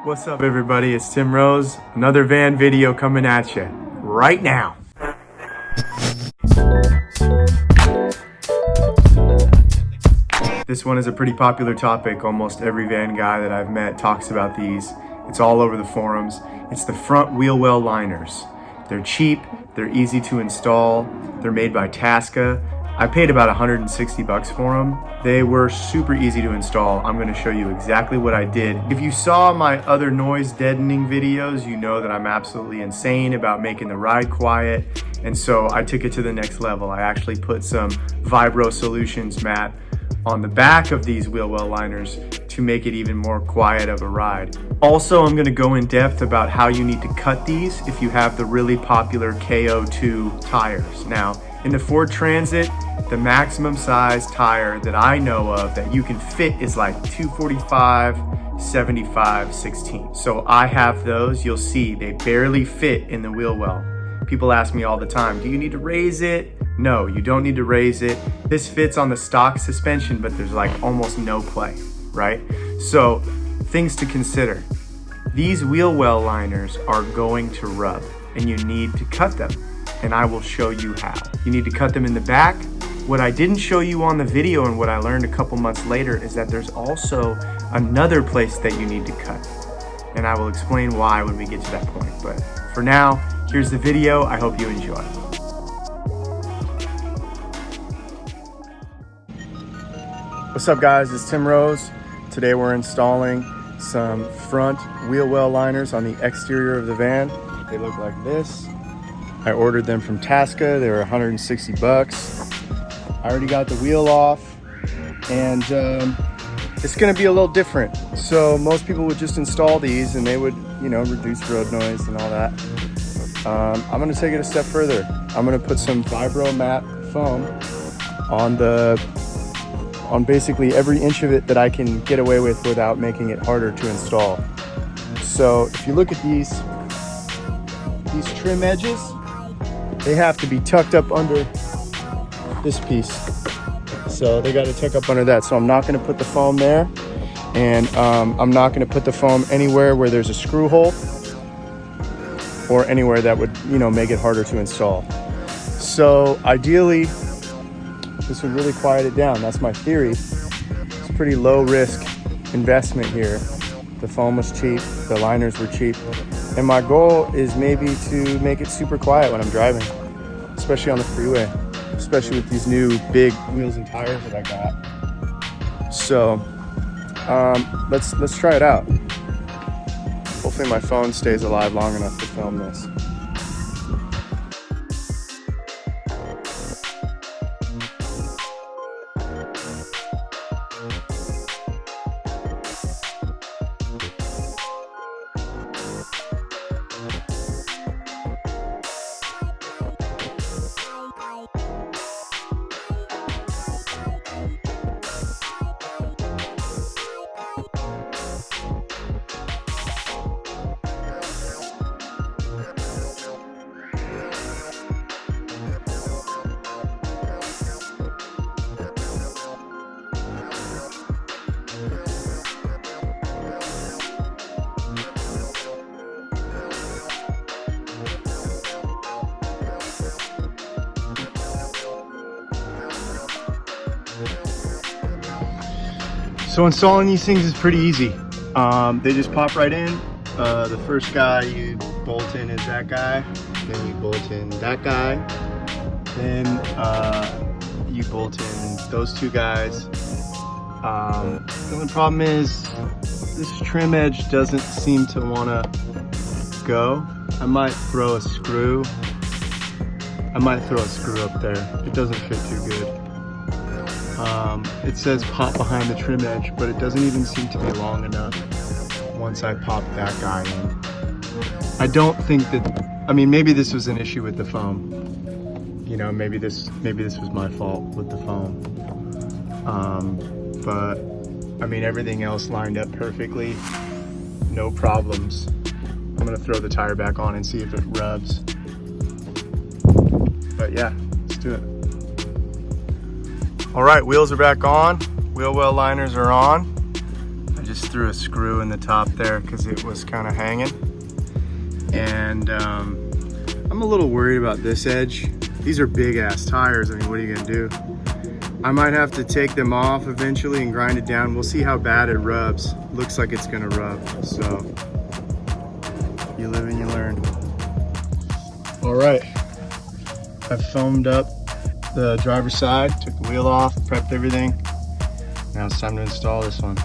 What's up everybody, it's Tim Rose. Another van video coming at you right now. This one is a pretty popular topic. Almost every van guy that I've met talks about these. It's all over the forums. It's the front wheel well liners. They're cheap, they're easy to install, they're made by Tasca. I paid about 160 bucks for them. They were super easy to install. I'm gonna show you exactly what I did. If you saw my other noise deadening videos, you know that I'm absolutely insane about making the ride quiet. And so I took it to the next level. I actually put some Vibro Solutions mat on the back of these wheel well liners to make it even more quiet of a ride. Also, I'm gonna go in depth about how you need to cut these if you have the really popular KO2 tires. Now, in the Ford Transit, the maximum size tire that I know of that you can fit is like 245, 75, 16. So I have those. You'll see they barely fit in the wheel well. People ask me all the time, do you need to raise it? No, you don't need to raise it. This fits on the stock suspension, but there's like almost no play, right? So things to consider. These wheel well liners are going to rub and you need to cut them. And I will show you how. You need to cut them in the back. What I didn't show you on the video and what I learned a couple months later is that there's also another place that you need to cut. And I will explain why when we get to that point. But for now, here's the video. I hope you enjoy. What's up guys, it's Tim Rose. Today we're installing some front wheel well liners on the exterior of the van. They look like this. I ordered them from Tasca. They were 160 bucks. I already got the wheel off and it's gonna be a little different. So most people would just install these and they would, you know, reduce road noise and all that. I'm gonna take it a step further. I'm gonna put some Vibro mat foam on basically every inch of it that I can get away with without making it harder to install. So if you look at these trim edges, they have to be tucked up under this piece. So they got to tuck up under that. So I'm not going to put the foam there. And I'm not going to put the foam anywhere where there's a screw hole or anywhere that would, you know, make it harder to install. So ideally, this would really quiet it down. That's my theory. It's a pretty low risk investment here. The foam was cheap, the liners were cheap. And my goal is maybe to make it super quiet when I'm driving, especially on the freeway, especially with these new big wheels and tires that I got. So let's try it out. Hopefully my phone stays alive long enough to film this. So installing these things is pretty easy. They just pop right in. The first guy you bolt in is that guy. Then you bolt in that guy. Then you bolt in those two guys. The only problem is this trim edge doesn't seem to want to go. I might throw a screw. Up there. It doesn't fit too good. It says pop behind the trim edge, but it doesn't even seem to be long enough once I pop that guy in. I don't think that, I mean, maybe this was an issue with the foam. You know, maybe this was my fault with the foam. But I mean, everything else lined up perfectly, no problems. I'm gonna throw the tire back on and see if it rubs. But yeah, let's do it. All right, wheels are back on. Wheel well liners are on. I just just threw a screw in the top there because it was kind of hanging. And I'm a little worried about this edge. These are big ass tires. I mean, what are you gonna do? I might have to take them off eventually and grind it down. We'll see how bad it rubs. Looks like it's gonna rub, so you live and you learn. All right, I've foamed up the driver's side, took the wheel off, prepped everything. Now it's time to install this one.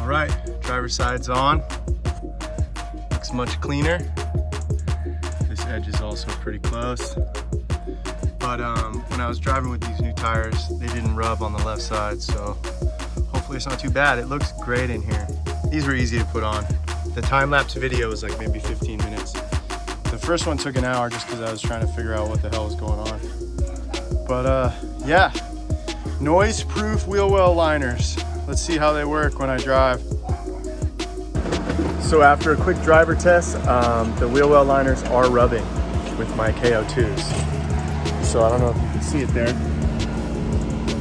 All right, driver's side's on. Looks much cleaner. This edge is also pretty close. But when I was driving with these new tires, they didn't rub on the left side, so hopefully it's not too bad. It looks great in here. These were easy to put on. The time-lapse video was like maybe 15 minutes. The first one took an hour just because I was trying to figure out what the hell was going on. But yeah, noise-proof wheel well liners. Let's see how they work when I drive. So after a quick driver test, the wheel well liners are rubbing with my KO2s. So I don't know if you can see it there.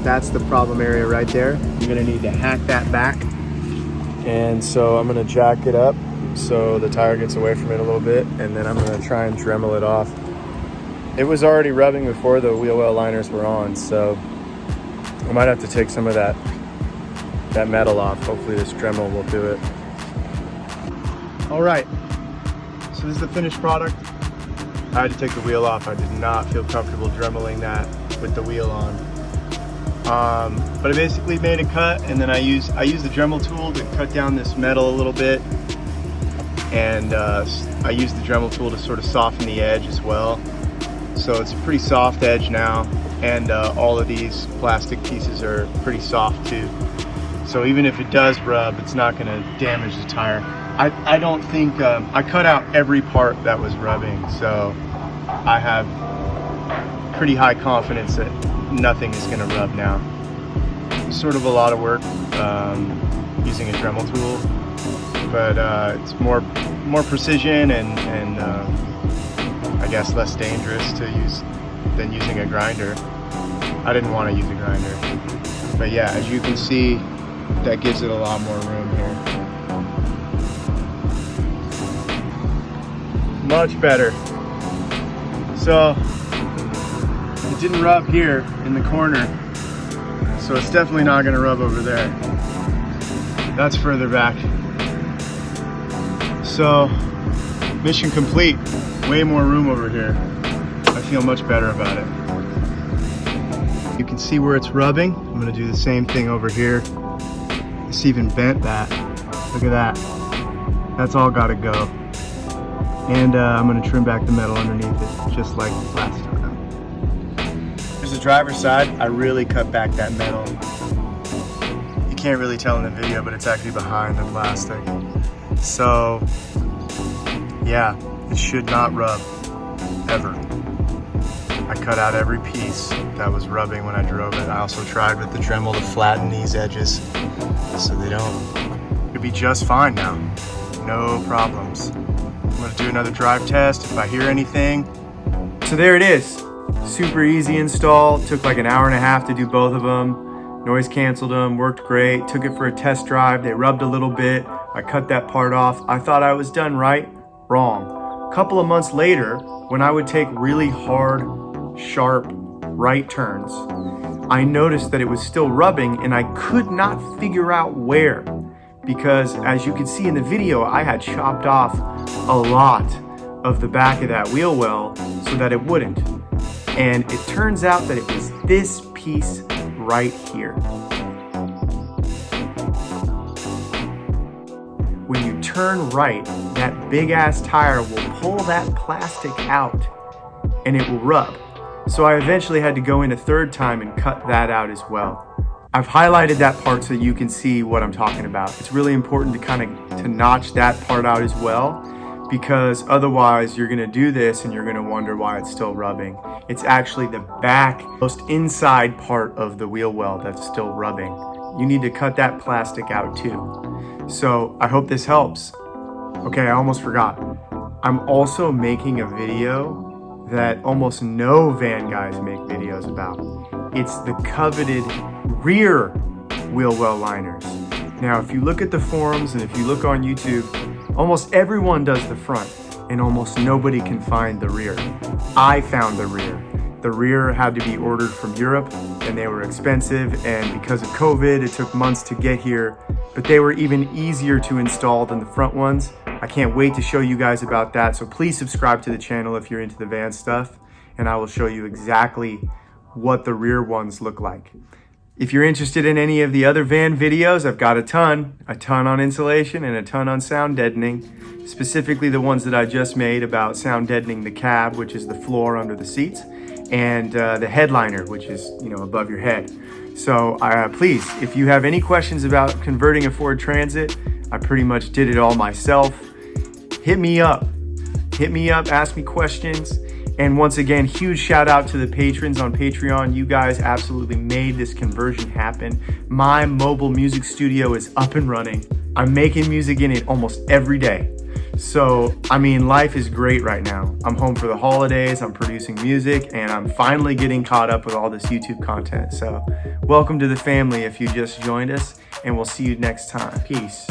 That's the problem area right there. I'm gonna need to hack that back. And so I'm gonna jack it up so the tire gets away from it a little bit, and then I'm gonna try and Dremel it off. It was already rubbing before the wheel well liners were on, so I might have to take some of that metal off. Hopefully this Dremel will do it. All right, so this is the finished product. I had to take the wheel off. I did not feel comfortable Dremeling that with the wheel on. But I basically made a cut, and then I used the Dremel tool to cut down this metal a little bit. And I used the Dremel tool to sort of soften the edge as well. So it's a pretty soft edge now, and all of these plastic pieces are pretty soft too. So even if it does rub, it's not gonna damage the tire. I don't think, I cut out every part that was rubbing, so I have pretty high confidence that nothing is gonna rub now. It's sort of a lot of work using a Dremel tool, but it's more precision and I guess less dangerous to use than using a grinder. I didn't want to use a grinder, but yeah, as you can see, that gives it a lot more room here. Much better. So it didn't rub here in the corner, so it's definitely not going to rub over there. That's further back. So mission complete. Way more room over here. I feel much better about it. You can see where it's rubbing. I'm going to do the same thing over here. It's even bent that. Look at that. That's all got to go. And I'm going to trim back the metal underneath it, just like last time. Here's the driver's side. I really cut back that metal. You can't really tell in the video, but it's actually behind the plastic. So, yeah, it should not rub, ever. I cut out every piece that was rubbing when I drove it. I also tried with the Dremel to flatten these edges so they don't. It'll be just fine now. No problems. I'm gonna do another drive test if I hear anything. So there it is. Super easy install. Took like an hour and a half to do both of them. Noise canceled them, worked great. Took it for a test drive. They rubbed a little bit. I cut that part off. I thought I was done right. Wrong. A couple of months later, when I would take really hard, sharp right turns, I noticed that it was still rubbing and I could not figure out where. Because as you can see in the video, I had chopped off a lot of the back of that wheel well so that it wouldn't. And it turns out that it was this piece right here. turn right, that big ass tire will pull that plastic out and it will rub. So I eventually had to go in a third time and cut that out as well. I've highlighted that part so you can see what I'm talking about. It's really important to notch that part out as well, because otherwise you're gonna do this and you're gonna wonder why it's still rubbing. It's actually the back, most inside part of the wheel well that's still rubbing. You need to cut that plastic out too. So I hope this helps. Okay, I almost forgot. I'm also making a video that almost no van guys make videos about. It's the coveted rear wheel well liners. Now, if you look at the forums and if you look on YouTube, almost everyone does the front and almost nobody can find the rear. I found the rear. The rear had to be ordered from Europe and they were expensive, and because of COVID, it took months to get here, but they were even easier to install than the front ones. I can't wait to show you guys about that, so please subscribe to the channel if you're into the van stuff, and I will show you exactly what the rear ones look like. If you're interested in any of the other van videos, I've got a ton on insulation and a ton on sound deadening, specifically the ones that I just made about sound deadening the cab, which is the floor under the seats, and the headliner, which is, above your head. So please, if you have any questions about converting a Ford Transit, I pretty much did it all myself. Hit me up, ask me questions. And once again, huge shout out to the patrons on Patreon. You guys absolutely made this conversion happen. My mobile music studio is up and running. I'm making music in it almost every day. So, life is great right now. I'm home for the holidays, I'm producing music, and I'm finally getting caught up with all this YouTube content. So, welcome to the family if you just joined us, and we'll see you next time. Peace.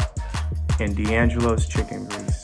And D'Angelo's Chicken Grease.